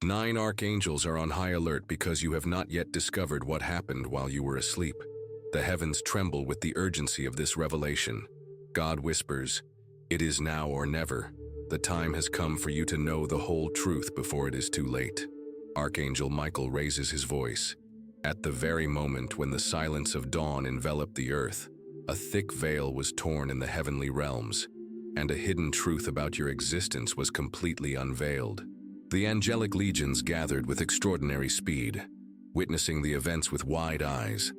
9 archangels are on high alert because you have not yet discovered what happened while you were asleep. The heavens tremble with the urgency of this revelation. God whispers, "It is now or never. The time has come for you to know the whole truth before it is too late." Archangel Michael raises his voice. At the very moment when the silence of dawn enveloped the earth, a thick veil was torn in the heavenly realms, and a hidden truth about your existence was completely unveiled. The angelic legions gathered with extraordinary speed, witnessing the events with wide eyes,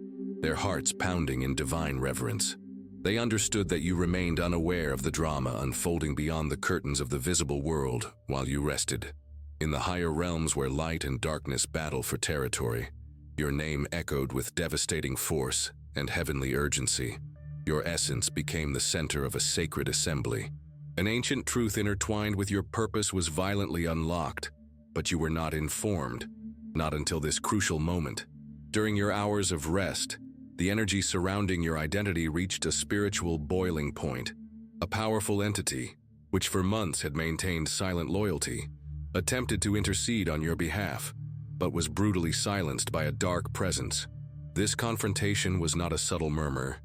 their hearts pounding in divine reverence. They understood that you remained unaware of the drama unfolding beyond the curtains of the visible world while you rested. In the higher realms where light and darkness battle for territory, your name echoed with devastating force and heavenly urgency. Your essence became the center of a sacred assembly. An ancient truth intertwined with your purpose was violently unlocked, but you were not informed, not until this crucial moment. During your hours of rest, the energy surrounding your identity reached a spiritual boiling point. A powerful entity, which for months had maintained silent loyalty, attempted to intercede on your behalf, but was brutally silenced by a dark presence. This confrontation was not a subtle murmur,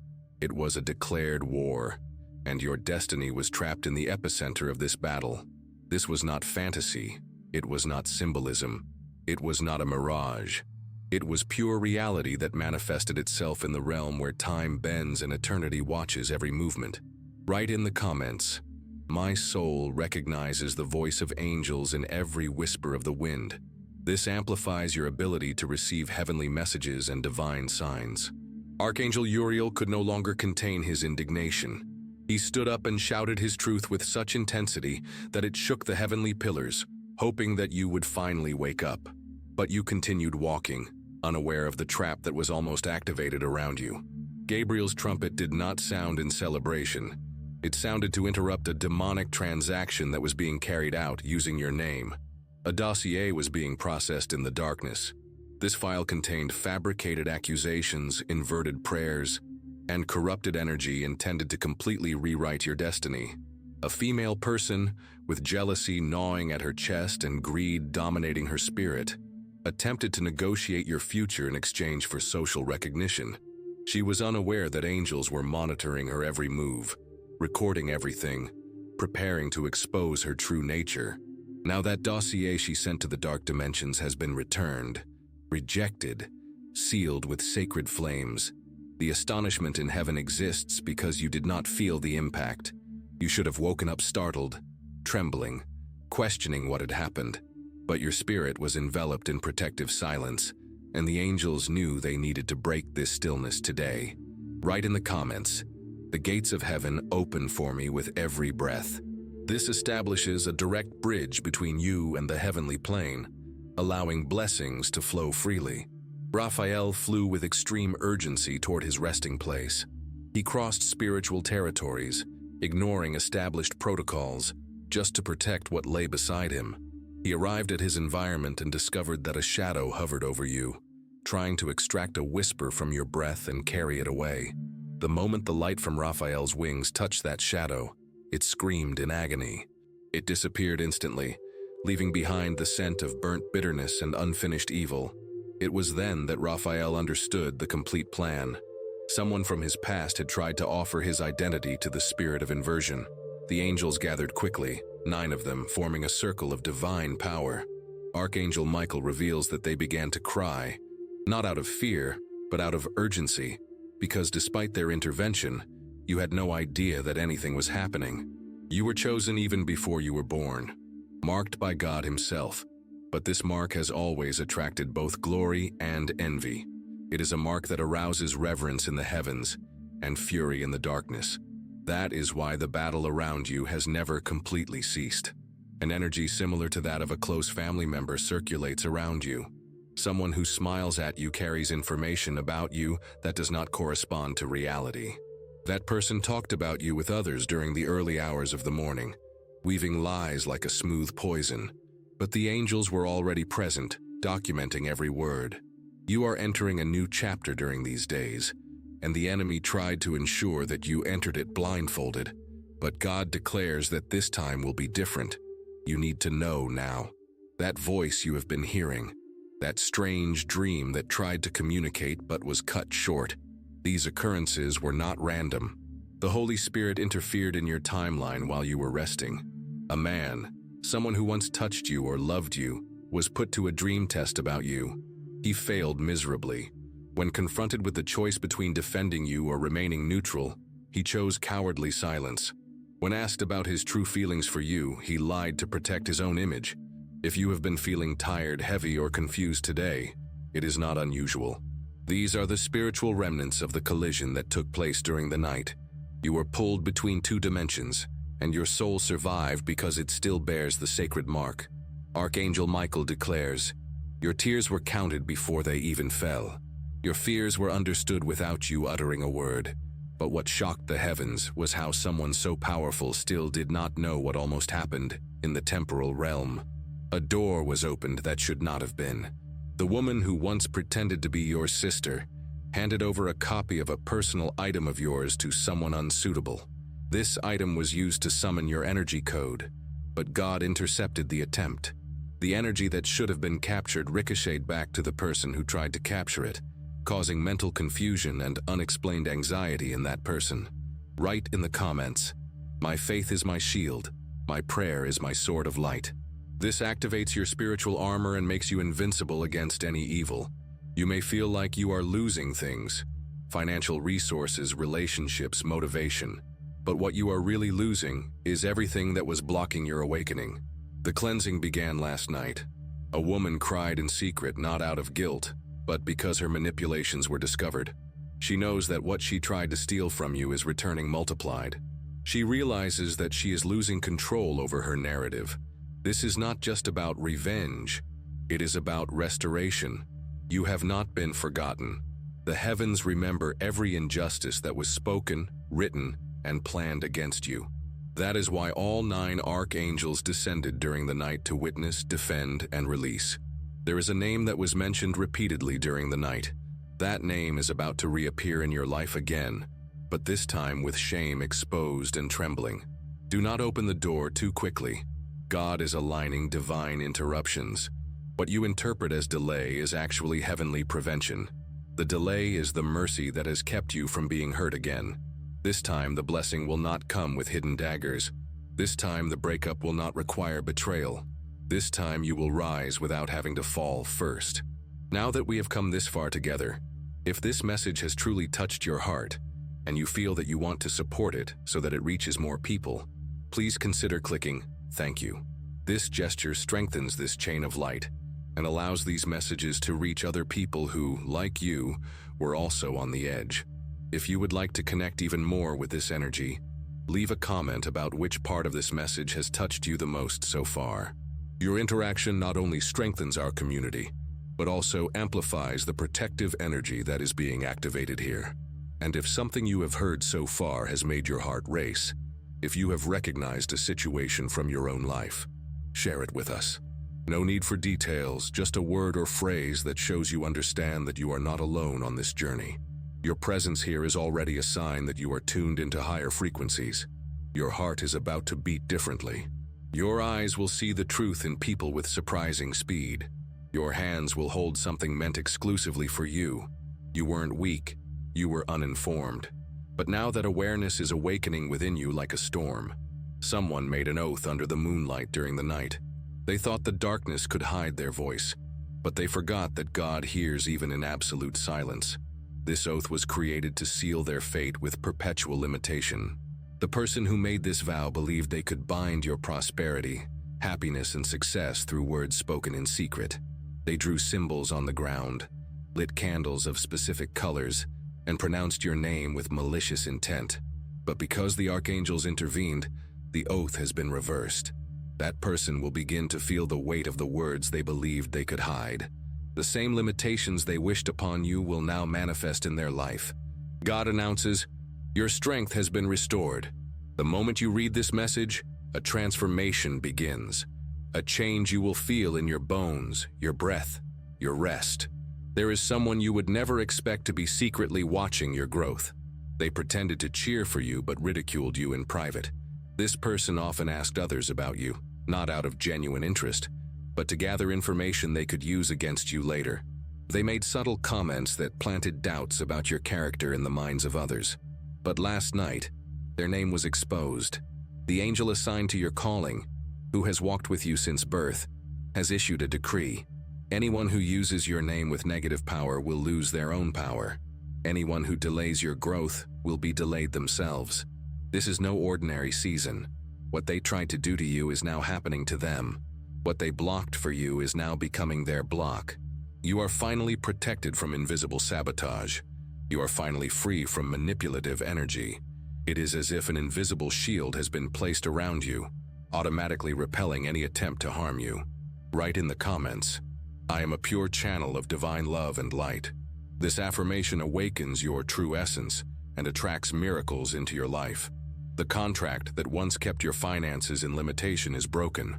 it was a declared war, and your destiny was trapped in the epicenter of this battle. This was not fantasy, it was not symbolism, it was not a mirage. It was pure reality that manifested itself in the realm where time bends and eternity watches every movement. Write in the comments, "My soul recognizes the voice of angels in every whisper of the wind." This amplifies your ability to receive heavenly messages and divine signs. Archangel Uriel could no longer contain his indignation. He stood up and shouted his truth with such intensity that it shook the heavenly pillars, hoping that you would finally wake up. But you continued walking, unaware of the trap that was almost activated around you. Gabriel's trumpet did not sound in celebration. It sounded to interrupt a demonic transaction that was being carried out using your name. A dossier was being processed in the darkness. This file contained fabricated accusations, inverted prayers, and corrupted energy intended to completely rewrite your destiny. A female person, with jealousy gnawing at her chest and greed dominating her spirit, attempted to negotiate your future in exchange for social recognition. She was unaware that angels were monitoring her every move, recording everything, preparing to expose her true nature. Now that dossier she sent to the dark dimensions has been returned, rejected, sealed with sacred flames. The astonishment in heaven exists because you did not feel the impact. You should have woken up startled, trembling, questioning what had happened. But your spirit was enveloped in protective silence, and the angels knew they needed to break this stillness today. Write in the comments, "The gates of heaven open for me with every breath." This establishes a direct bridge between you and the heavenly plane, allowing blessings to flow freely. Raphael flew with extreme urgency toward his resting place. He crossed spiritual territories, ignoring established protocols, just to protect what lay beside him. He arrived at his environment and discovered that a shadow hovered over you, trying to extract a whisper from your breath and carry it away. The moment the light from Raphael's wings touched that shadow, it screamed in agony. It disappeared instantly, leaving behind the scent of burnt bitterness and unfinished evil. It was then that Raphael understood the complete plan. Someone from his past had tried to offer his identity to the spirit of inversion. The angels gathered quickly, 9 of them forming a circle of divine power. Archangel Michael reveals that they began to cry, not out of fear, but out of urgency, because despite their intervention, you had no idea that anything was happening. You were chosen even before you were born, marked by God himself. But this mark has always attracted both glory and envy. It is a mark that arouses reverence in the heavens and fury in the darkness. That is why the battle around you has never completely ceased. An energy similar to that of a close family member circulates around you. Someone who smiles at you carries information about you that does not correspond to reality. That person talked about you with others during the early hours of the morning, weaving lies like a smooth poison. But the angels were already present, documenting every word. You are entering a new chapter during these days, and the enemy tried to ensure that you entered it blindfolded. But God declares that this time will be different. You need to know now. That voice you have been hearing, that strange dream that tried to communicate but was cut short. These occurrences were not random. The Holy Spirit interfered in your timeline while you were resting. A man, someone who once touched you or loved you, was put to a dream test about you. He failed miserably. When confronted with the choice between defending you or remaining neutral, he chose cowardly silence. When asked about his true feelings for you, he lied to protect his own image. If you have been feeling tired, heavy, or confused today, it is not unusual. These are the spiritual remnants of the collision that took place during the night. You were pulled between two dimensions, and your soul survived because it still bears the sacred mark. Archangel Michael declares, "Your tears were counted before they even fell. Your fears were understood without you uttering a word." But what shocked the heavens was how someone so powerful still did not know what almost happened in the temporal realm. A door was opened that should not have been. The woman who once pretended to be your sister handed over a copy of a personal item of yours to someone unsuitable. This item was used to summon your energy code, but God intercepted the attempt. The energy that should have been captured ricocheted back to the person who tried to capture it, causing mental confusion and unexplained anxiety in that person. Write in the comments, "My faith is my shield, my prayer is my sword of light." This activates your spiritual armor and makes you invincible against any evil. You may feel like you are losing things, financial resources, relationships, motivation. But what you are really losing is everything that was blocking your awakening. The cleansing began last night. A woman cried in secret, not out of guilt, but because her manipulations were discovered. She knows that what she tried to steal from you is returning multiplied. She realizes that she is losing control over her narrative. This is not just about revenge, it is about restoration. You have not been forgotten. The heavens remember every injustice that was spoken, written, and planned against you. That is why all 9 archangels descended during the night to witness, defend, and release. There is a name that was mentioned repeatedly during the night. That name is about to reappear in your life again, but this time with shame exposed and trembling. Do not open the door too quickly. God is aligning divine interruptions. What you interpret as delay is actually heavenly prevention. The delay is the mercy that has kept you from being hurt again. This time the blessing will not come with hidden daggers. This time the breakup will not require betrayal. This time you will rise without having to fall first. Now that we have come this far together, if this message has truly touched your heart, and you feel that you want to support it so that it reaches more people, please consider clicking "Thank you." This gesture strengthens this chain of light and allows these messages to reach other people who, like you, were also on the edge. If you would like to connect even more with this energy, leave a comment about which part of this message has touched you the most so far. Your interaction not only strengthens our community, but also amplifies the protective energy that is being activated here. And if something you have heard so far has made your heart race, if you have recognized a situation from your own life, share it with us. No need for details, just a word or phrase that shows you understand that you are not alone on this journey. Your presence here is already a sign that you are tuned into higher frequencies. Your heart is about to beat differently. Your eyes will see the truth in people with surprising speed. Your hands will hold something meant exclusively for you. You weren't weak, you were uninformed. But now that awareness is awakening within you like a storm, someone made an oath under the moonlight during the night. They thought the darkness could hide their voice, but they forgot that God hears even in absolute silence. This oath was created to seal their fate with perpetual limitation. The person who made this vow believed they could bind your prosperity, happiness, and success through words spoken in secret. They drew symbols on the ground, lit candles of specific colors, and pronounced your name with malicious intent. But because the archangels intervened, the oath has been reversed. That person will begin to feel the weight of the words they believed they could hide. The same limitations they wished upon you will now manifest in their life. God announces, "Your strength has been restored." The moment you read this message, a transformation begins. A change you will feel in your bones, your breath, your rest. There is someone you would never expect to be secretly watching your growth. They pretended to cheer for you but ridiculed you in private. This person often asked others about you, not out of genuine interest, but to gather information they could use against you later. They made subtle comments that planted doubts about your character in the minds of others. But last night, their name was exposed. The angel assigned to your calling, who has walked with you since birth, has issued a decree. Anyone who uses your name with negative power will lose their own power. Anyone who delays your growth will be delayed themselves. This is no ordinary season. What they tried to do to you is now happening to them. What they blocked for you is now becoming their block. You are finally protected from invisible sabotage. You are finally free from manipulative energy. It is as if an invisible shield has been placed around you, automatically repelling any attempt to harm you. Write in the comments, "I am a pure channel of divine love and light." This affirmation awakens your true essence and attracts miracles into your life. The contract that once kept your finances in limitation is broken.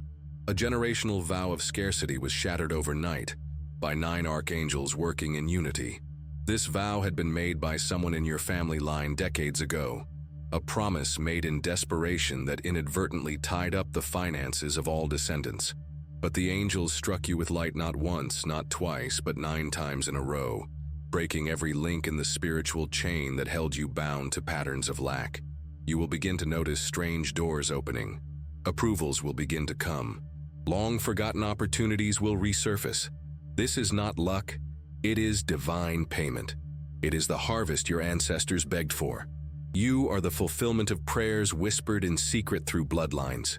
A generational vow of scarcity was shattered overnight by 9 archangels working in unity. This vow had been made by someone in your family line decades ago, a promise made in desperation that inadvertently tied up the finances of all descendants. But the angels struck you with light not once, not twice, but 9 times in a row, breaking every link in the spiritual chain that held you bound to patterns of lack. You will begin to notice strange doors opening. Approvals will begin to come. Long-forgotten opportunities will resurface. This is not luck, it is divine payment. It is the harvest your ancestors begged for. You are the fulfillment of prayers whispered in secret through bloodlines.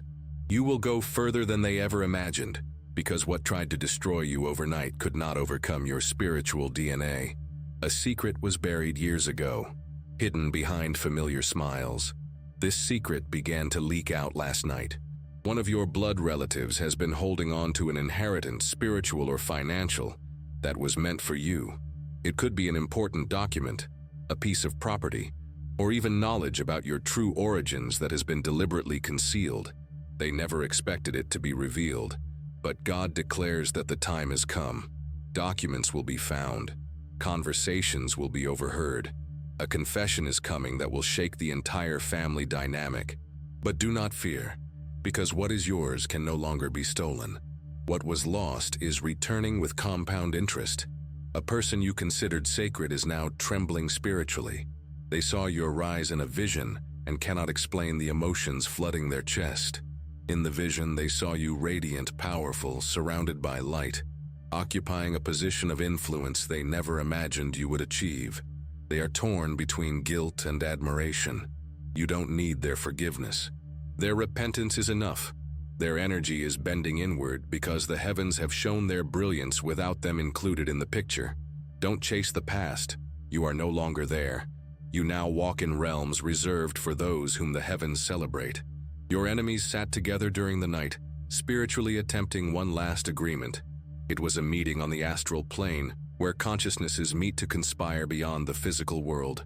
You will go further than they ever imagined, because what tried to destroy you overnight could not overcome your spiritual DNA. A secret was buried years ago, hidden behind familiar smiles. This secret began to leak out last night. One of your blood relatives has been holding on to an inheritance, spiritual or financial, that was meant for you. It could be an important document, a piece of property, or even knowledge about your true origins that has been deliberately concealed. They never expected it to be revealed, but God declares that the time has come. Documents will be found. Conversations will be overheard. A confession is coming that will shake the entire family dynamic. But do not fear, because what is yours can no longer be stolen. What was lost is returning with compound interest. A person you considered sacred is now trembling spiritually. They saw your rise in a vision and cannot explain the emotions flooding their chest. In the vision, they saw you radiant, powerful, surrounded by light, occupying a position of influence they never imagined you would achieve. They are torn between guilt and admiration. You don't need their forgiveness. Their repentance is enough. Their energy is bending inward because the heavens have shown their brilliance without them included in the picture. Don't chase the past. You are no longer there. You now walk in realms reserved for those whom the heavens celebrate. Your enemies sat together during the night, spiritually attempting one last agreement. It was a meeting on the astral plane, where consciousnesses meet to conspire beyond the physical world.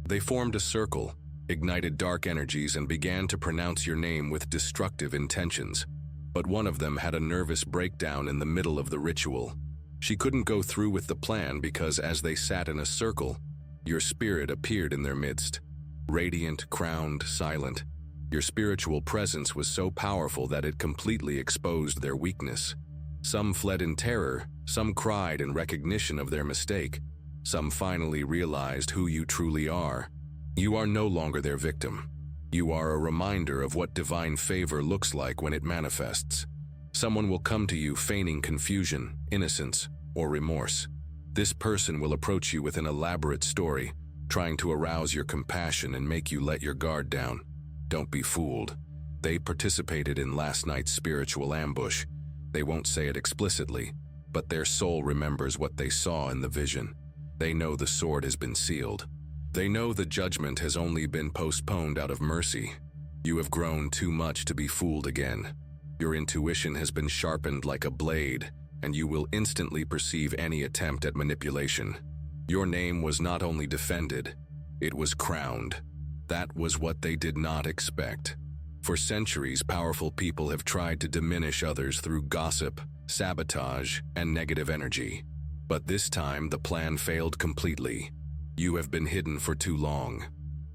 They formed a circle, ignited dark energies, and began to pronounce your name with destructive intentions. But one of them had a nervous breakdown in the middle of the ritual. She couldn't go through with the plan because as they sat in a circle, your spirit appeared in their midst. Radiant, crowned, silent. Your spiritual presence was so powerful that it completely exposed their weakness. Some fled in terror, some cried in recognition of their mistake. Some finally realized who you truly are. You are no longer their victim. You are a reminder of what divine favor looks like when it manifests. Someone will come to you feigning confusion, innocence, or remorse. This person will approach you with an elaborate story, trying to arouse your compassion and make you let your guard down. Don't be fooled. They participated in last night's spiritual ambush. They won't say it explicitly, but their soul remembers what they saw in the vision. They know the sword has been sealed. They know the judgment has only been postponed out of mercy. You have grown too much to be fooled again. Your intuition has been sharpened like a blade, and you will instantly perceive any attempt at manipulation. Your name was not only defended, it was crowned. That was what they did not expect. For centuries, powerful people have tried to diminish others through gossip, sabotage, and negative energy. But this time, the plan failed completely. You have been hidden for too long.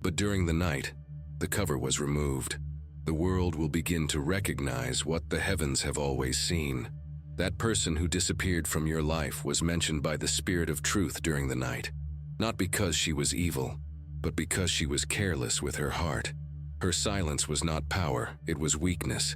But during the night, the cover was removed. The world will begin to recognize what the heavens have always seen, That person who disappeared from your life was mentioned by the Spirit of Truth during the night, not because she was evil, but because she was careless with her heart. Her silence was not power, it was weakness,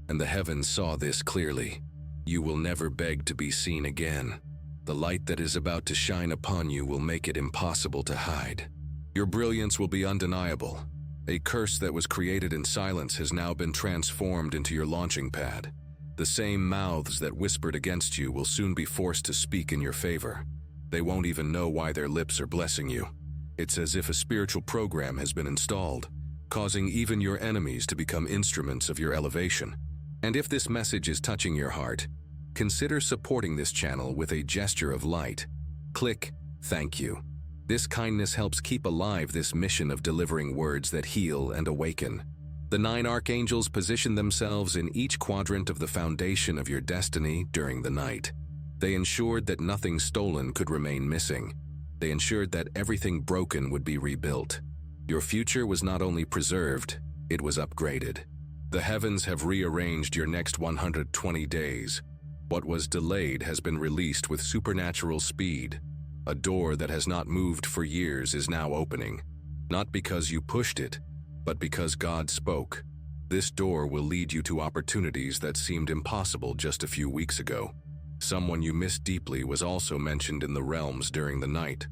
and the heavens saw this clearly. You will never beg to be seen again. The light that is about to shine upon you will make it impossible to hide. Your brilliance will be undeniable. A curse that was created in silence has now been transformed into your launching pad. The same mouths that whispered against you will soon be forced to speak in your favor. They won't even know why their lips are blessing you. It's as if a spiritual program has been installed, causing even your enemies to become instruments of your elevation. And if this message is touching your heart, consider supporting this channel with a gesture of light. Click "Thank you." This kindness helps keep alive this mission of delivering words that heal and awaken. The 9 archangels position themselves in each quadrant of the foundation of your destiny during the night. They ensured that nothing stolen could remain missing. They ensured that everything broken would be rebuilt. Your future was not only preserved, it was upgraded. The heavens have rearranged your next 120 days. What was delayed has been released with supernatural speed. A door that has not moved for years is now opening, not because you pushed it, but because God spoke. This door will lead you to opportunities that seemed impossible just a few weeks ago. Someone you missed deeply was also mentioned in the realms during the night.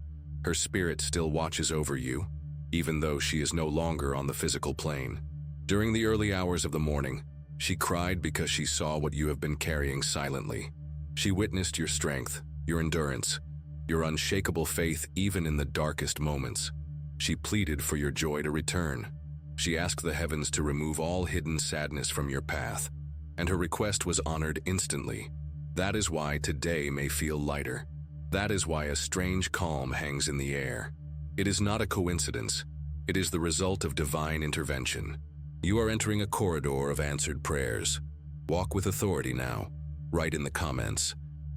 Her spirit still watches over you, even though she is no longer on the physical plane. During the early hours of the morning, she cried because she saw what you have been carrying silently. She witnessed your strength, your endurance, your unshakable faith even in the darkest moments. She pleaded for your joy to return. She asked the heavens to remove all hidden sadness from your path, and her request was honored instantly. That is why today may feel lighter. That is why a strange calm hangs in the air. It is not a coincidence. It is the result of divine intervention. You are entering a corridor of answered prayers. Walk with authority now. Write in the comments,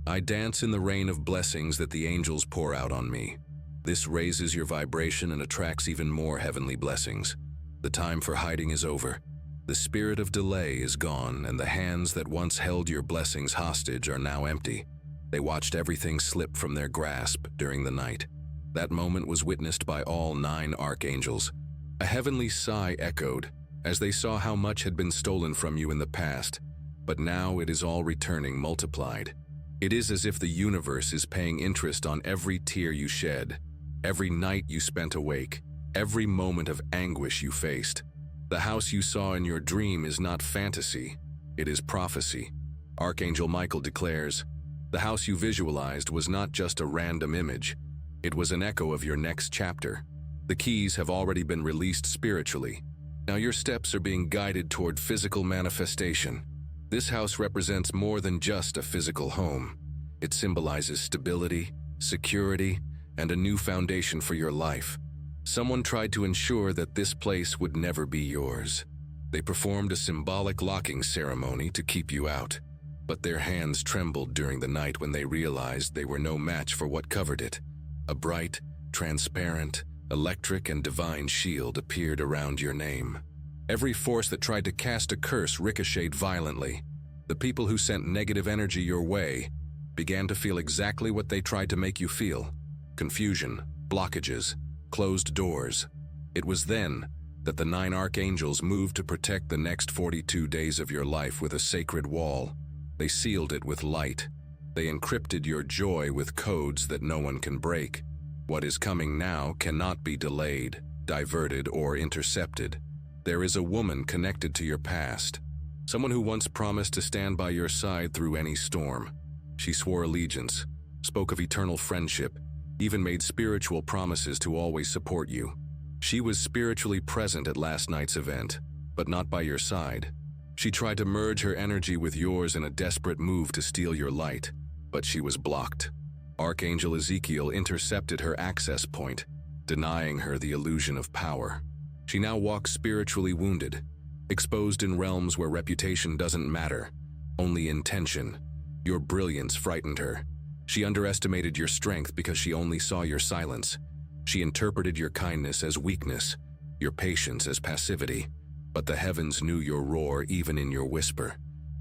"I dance in the rain of blessings that the angels pour out on me." This raises your vibration and attracts even more heavenly blessings. The time for hiding is over. The spirit of delay is gone, and the hands that once held your blessings hostage are now empty. They watched everything slip from their grasp during the night. That moment was witnessed by all 9 archangels. A heavenly sigh echoed as they saw how much had been stolen from you in the past, but now it is all returning multiplied. It is as if the universe is paying interest on every tear you shed, every night you spent awake, every moment of anguish you faced. The house you saw in your dream is not fantasy, it is prophecy. Archangel Michael declares, "The house you visualized was not just a random image, it was an echo of your next chapter. The keys have already been released spiritually. Now your steps are being guided toward physical manifestation." This house represents more than just a physical home. It symbolizes stability, security, and a new foundation for your life. Someone tried to ensure that this place would never be yours. They performed a symbolic locking ceremony to keep you out, but their hands trembled during the night when they realized they were no match for what covered it. A bright, transparent, electric and divine shield appeared around your name. Every force that tried to cast a curse ricocheted violently. The people who sent negative energy your way began to feel exactly what they tried to make you feel: confusion, blockages, closed doors. It was then that the 9 archangels moved to protect the next 42 days of your life with a sacred wall. They sealed it with light. They encrypted your joy with codes that no one can break. What is coming now cannot be delayed, diverted, or intercepted. There is a woman connected to your past, someone who once promised to stand by your side through any storm. She swore allegiance, spoke of eternal friendship, even made spiritual promises to always support you. She was spiritually present at last night's event, but not by your side. She tried to merge her energy with yours in a desperate move to steal your light, but she was blocked. Archangel Ezekiel intercepted her access point, denying her the illusion of power. She now walks spiritually wounded, exposed in realms where reputation doesn't matter, only intention. Your brilliance frightened her. She underestimated your strength because she only saw your silence. She interpreted your kindness as weakness, your patience as passivity. But the heavens knew your roar even in your whisper.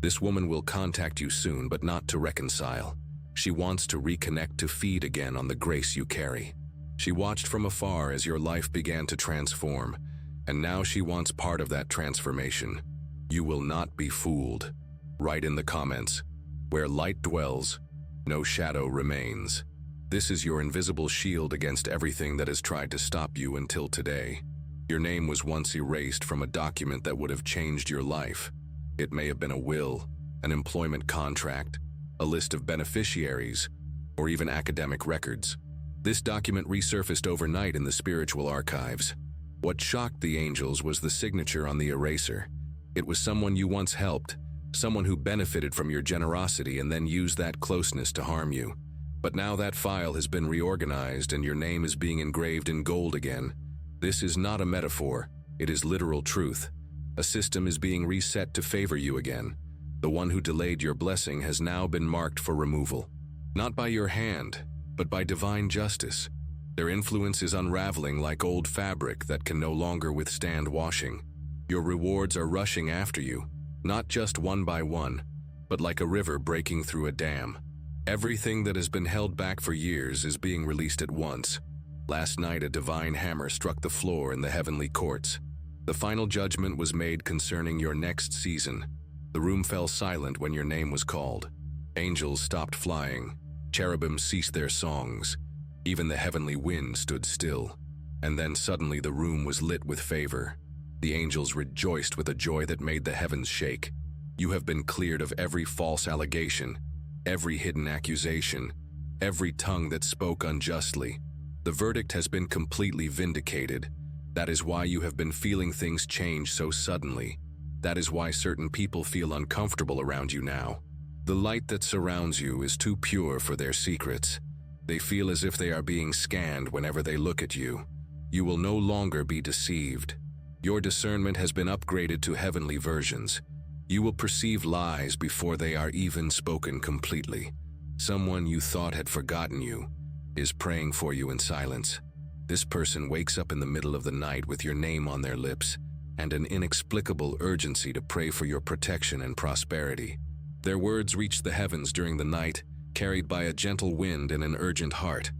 This woman will contact you soon, but not to reconcile. She wants to reconnect, to feed again on the grace you carry. She watched from afar as your life began to transform, and now she wants part of that transformation. You will not be fooled. Write in the comments, "Where light dwells, no shadow remains." This is your invisible shield against everything that has tried to stop you until today. Your name was once erased from a document that would have changed your life. It may have been a will, an employment contract, a list of beneficiaries, or even academic records. This document resurfaced overnight in the spiritual archives. What shocked the angels was the signature on the eraser. It was someone you once helped, someone who benefited from your generosity and then used that closeness to harm you. But now that file has been reorganized and your name is being engraved in gold again. This is not a metaphor, it is literal truth. A system is being reset to favor you again. The one who delayed your blessing has now been marked for removal. Not by your hand, but by divine justice. Their influence is unraveling like old fabric that can no longer withstand washing. Your rewards are rushing after you, not just one by one, but like a river breaking through a dam. Everything that has been held back for years is being released at once. Last night, a divine hammer struck the floor in the heavenly courts. The final judgment was made concerning your next season. The room fell silent when your name was called. Angels stopped flying. Cherubim ceased their songs. Even the heavenly wind stood still. And then suddenly the room was lit with favor. The angels rejoiced with a joy that made the heavens shake. You have been cleared of every false allegation, every hidden accusation, every tongue that spoke unjustly. The verdict has been completely vindicated. That is why you have been feeling things change so suddenly. That is why certain people feel uncomfortable around you now. The light that surrounds you is too pure for their secrets. They feel as if they are being scanned whenever they look at you. You will no longer be deceived. Your discernment has been upgraded to heavenly versions. You will perceive lies before they are even spoken completely. Someone you thought had forgotten you is praying for you in silence. This person wakes up in the middle of the night with your name on their lips and an inexplicable urgency to pray for your protection and prosperity. Their words reach the heavens during the night, carried by a gentle wind and an urgent heart.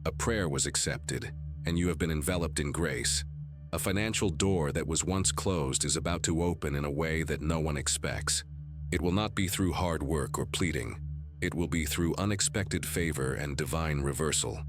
A prayer was accepted, and you have been enveloped in grace. A financial door that was once closed is about to open in a way that no one expects. It will not be through hard work or pleading. It will be through unexpected favor and divine reversal.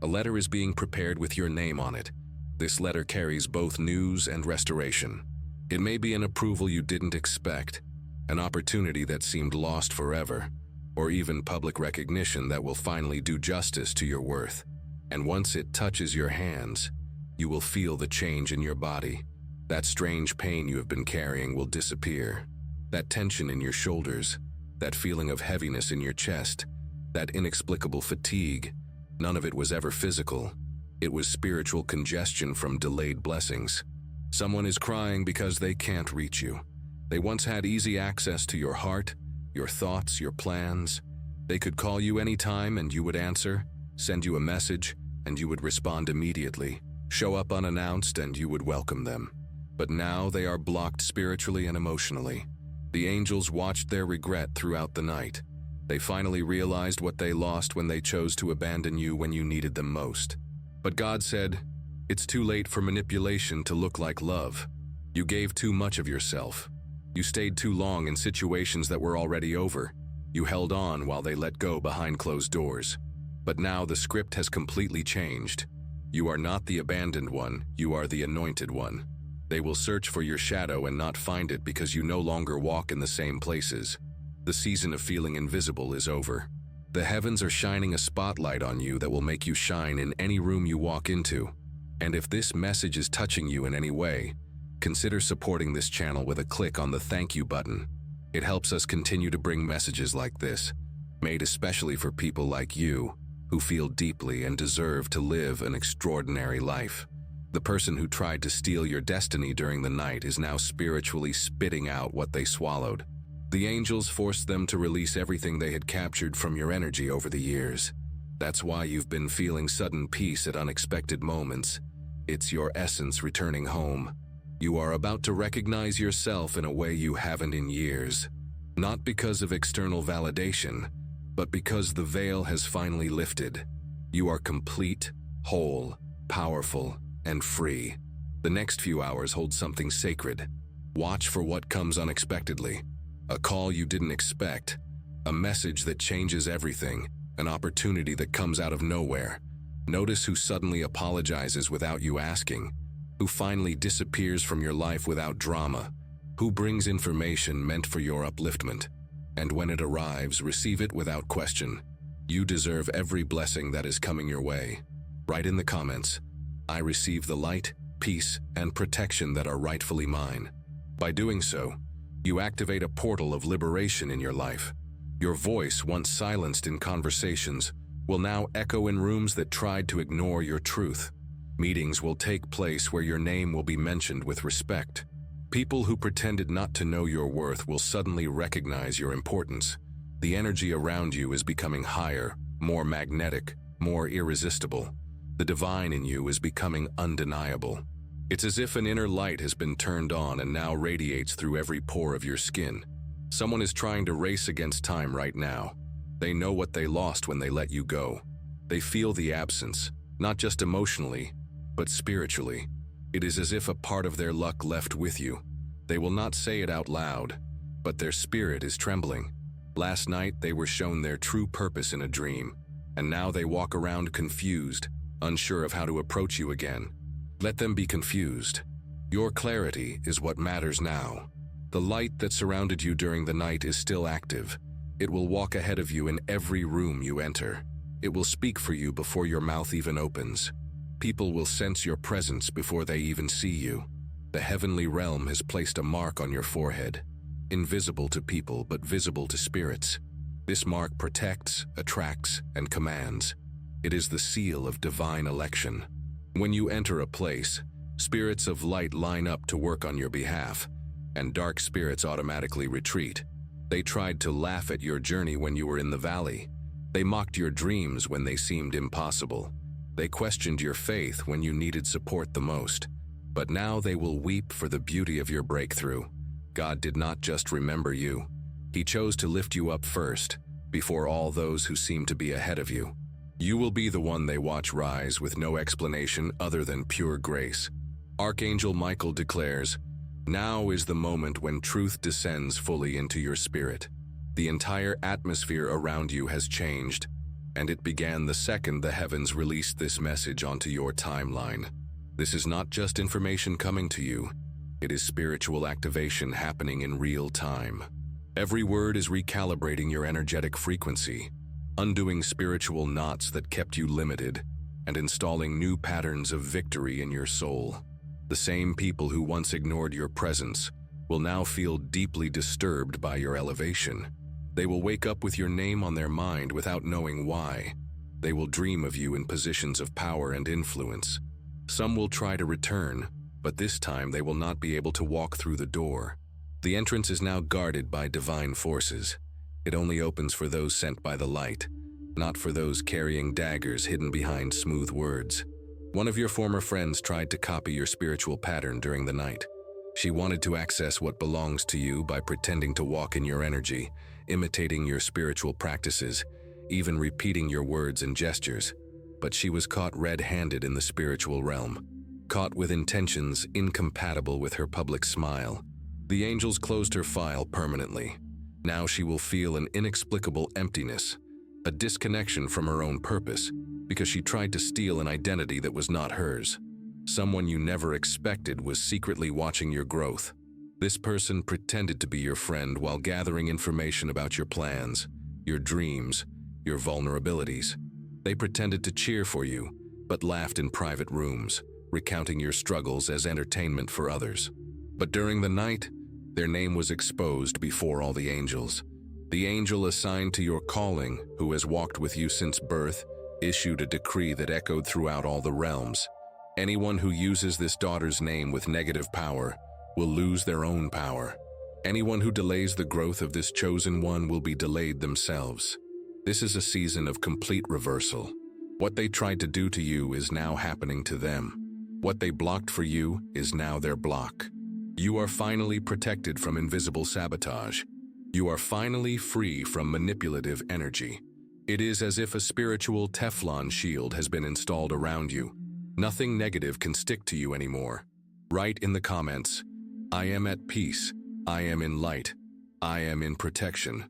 A letter is being prepared with your name on it. This letter carries both news and restoration. It may be an approval you didn't expect, an opportunity that seemed lost forever, or even public recognition that will finally do justice to your worth. And once it touches your hands, you will feel the change in your body. That strange pain you have been carrying will disappear. That tension in your shoulders, that feeling of heaviness in your chest, that inexplicable fatigue, none of it was ever physical. It was spiritual congestion from delayed blessings. Someone is crying because they can't reach you. They once had easy access to your heart, your thoughts, your plans. They could call you anytime and you would answer, send you a message, and you would respond immediately, show up unannounced and you would welcome them. But now they are blocked spiritually and emotionally. The angels watched their regret throughout the night. They finally realized what they lost when they chose to abandon you when you needed them most. But God said, "It's too late for manipulation to look like love. You gave too much of yourself. You stayed too long in situations that were already over. You held on while they let go behind closed doors. But now the script has completely changed. You are not the abandoned one, you are the anointed one. They will search for your shadow and not find it because you no longer walk in the same places. The season of feeling invisible is over. The heavens are shining a spotlight on you that will make you shine in any room you walk into. And if this message is touching you in any way, consider supporting this channel with a click on the thank you button. It helps us continue to bring messages like this, made especially for people like you, who feel deeply and deserve to live an extraordinary life. The person who tried to steal your destiny during the night is now spiritually spitting out what they swallowed. The angels forced them to release everything they had captured from your energy over the years. That's why you've been feeling sudden peace at unexpected moments. It's your essence returning home. You are about to recognize yourself in a way you haven't in years. Not because of external validation, but because the veil has finally lifted. You are complete, whole, powerful, and free. The next few hours hold something sacred. Watch for what comes unexpectedly. A call you didn't expect. A message that changes everything. An opportunity that comes out of nowhere. Notice who suddenly apologizes without you asking. Who finally disappears from your life without drama. Who brings information meant for your upliftment. And when it arrives, receive it without question. You deserve every blessing that is coming your way. Write in the comments, "I receive the light, peace, and protection that are rightfully mine." By doing so, you activate a portal of liberation in your life. Your voice, once silenced in conversations, will now echo in rooms that tried to ignore your truth. Meetings will take place where your name will be mentioned with respect. People who pretended not to know your worth will suddenly recognize your importance. The energy around you is becoming higher, more magnetic, more irresistible. The divine in you is becoming undeniable. It's as if an inner light has been turned on and now radiates through every pore of your skin. Someone is trying to race against time right now. They know what they lost when they let you go. They feel the absence, not just emotionally, but spiritually. It is as if a part of their luck left with you. They will not say it out loud, but their spirit is trembling. Last night they were shown their true purpose in a dream, and now they walk around confused, unsure of how to approach you again. Let them be confused. Your clarity is what matters now. The light that surrounded you during the night is still active. It will walk ahead of you in every room you enter. It will speak for you before your mouth even opens. People will sense your presence before they even see you. The heavenly realm has placed a mark on your forehead, invisible to people but visible to spirits. This mark protects, attracts, and commands. It is the seal of divine election. When you enter a place, spirits of light line up to work on your behalf, and dark spirits automatically retreat. They tried to laugh at your journey when you were in the valley. They mocked your dreams when they seemed impossible. They questioned your faith when you needed support the most. But now they will weep for the beauty of your breakthrough. God did not just remember you. He chose to lift you up first, before all those who seem to be ahead of you. You will be the one they watch rise with no explanation other than pure grace. Archangel Michael declares, "Now is the moment when truth descends fully into your spirit." The entire atmosphere around you has changed, and it began the second the heavens released this message onto your timeline. This is not just information coming to you, it is spiritual activation happening in real time. Every word is recalibrating your energetic frequency, undoing spiritual knots that kept you limited, and installing new patterns of victory in your soul. The same people who once ignored your presence will now feel deeply disturbed by your elevation. They will wake up with your name on their mind without knowing why. They will dream of you in positions of power and influence. Some will try to return, but this time they will not be able to walk through the door. The entrance is now guarded by divine forces. It only opens for those sent by the light, not for those carrying daggers hidden behind smooth words. One of your former friends tried to copy your spiritual pattern during the night. She wanted to access what belongs to you by pretending to walk in your energy, imitating your spiritual practices, even repeating your words and gestures. But she was caught red-handed in the spiritual realm, caught with intentions incompatible with her public smile. The angels closed her file permanently. Now she will feel an inexplicable emptiness, a disconnection from her own purpose, because she tried to steal an identity that was not hers. Someone you never expected was secretly watching your growth. This person pretended to be your friend while gathering information about your plans, your dreams, your vulnerabilities. They pretended to cheer for you, but laughed in private rooms, recounting your struggles as entertainment for others. But during the night, their name was exposed before all the angels. The angel assigned to your calling, who has walked with you since birth, issued a decree that echoed throughout all the realms. Anyone who uses this daughter's name with negative power will lose their own power. Anyone who delays the growth of this chosen one will be delayed themselves. This is a season of complete reversal. What they tried to do to you is now happening to them. What they blocked for you is now their block. You are finally protected from invisible sabotage. You are finally free from manipulative energy. It is as if a spiritual Teflon shield has been installed around you. Nothing negative can stick to you anymore. Write in the comments, "I am at peace, I am in light, I am in protection."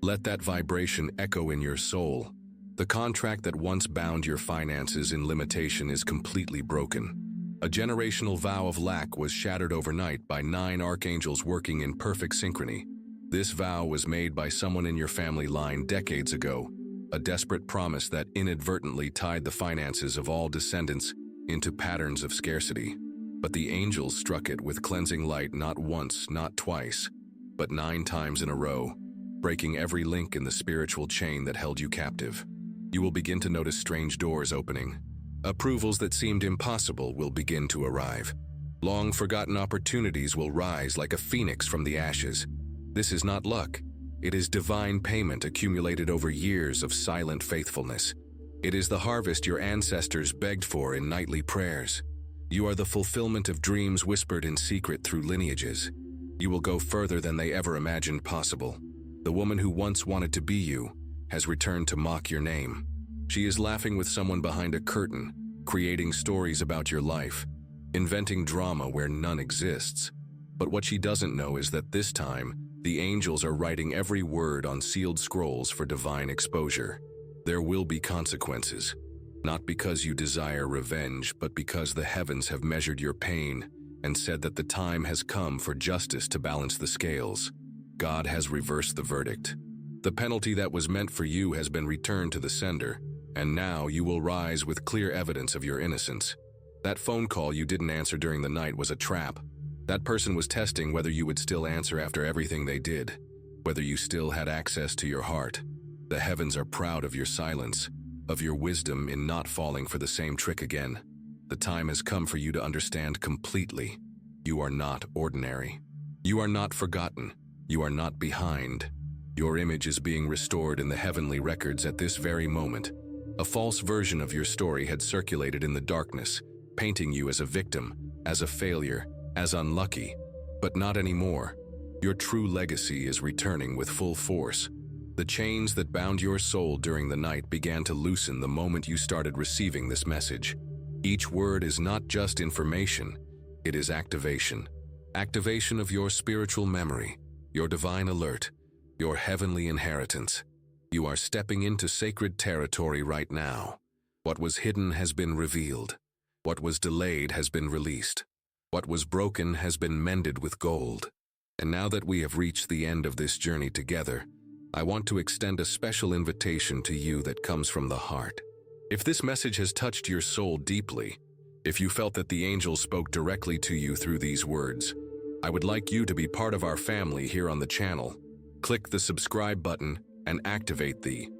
Let that vibration echo in your soul. The contract that once bound your finances in limitation is completely broken. A generational vow of lack was shattered overnight by 9 archangels working in perfect synchrony. This vow was made by someone in your family line decades ago, a desperate promise that inadvertently tied the finances of all descendants into patterns of scarcity. But the angels struck it with cleansing light not once, not twice, but 9 times in a row, breaking every link in the spiritual chain that held you captive. You will begin to notice strange doors opening. Approvals that seemed impossible will begin to arrive. Long-forgotten opportunities will rise like a phoenix from the ashes. This is not luck. It is divine payment accumulated over years of silent faithfulness. It is the harvest your ancestors begged for in nightly prayers. You are the fulfillment of dreams whispered in secret through lineages. You will go further than they ever imagined possible. The woman who once wanted to be you has returned to mock your name. She is laughing with someone behind a curtain, creating stories about your life, inventing drama where none exists. But what she doesn't know is that this time, the angels are writing every word on sealed scrolls for divine exposure. There will be consequences, not because you desire revenge, but because the heavens have measured your pain and said that the time has come for justice to balance the scales. God has reversed the verdict. The penalty that was meant for you has been returned to the sender, and now you will rise with clear evidence of your innocence. That phone call you didn't answer during the night was a trap. That person was testing whether you would still answer after everything they did, whether you still had access to your heart. The heavens are proud of your silence, of your wisdom in not falling for the same trick again. The time has come for you to understand completely. You are not ordinary. You are not forgotten. You are not behind. Your image is being restored in the heavenly records at this very moment. A false version of your story had circulated in the darkness, painting you as a victim, as a failure, as unlucky. But not anymore. Your true legacy is returning with full force. The chains that bound your soul during the night began to loosen the moment you started receiving this message. Each word is not just information, it is activation. Activation of your spiritual memory, your divine alert, your heavenly inheritance. You are stepping into sacred territory right now. What was hidden has been revealed. What was delayed has been released. What was broken has been mended with gold. And now that we have reached the end of this journey together, I want to extend a special invitation to you that comes from the heart. If this message has touched your soul deeply, if you felt that the angels spoke directly to you through these words, I would like you to be part of our family here on the channel. Click the subscribe button and activate the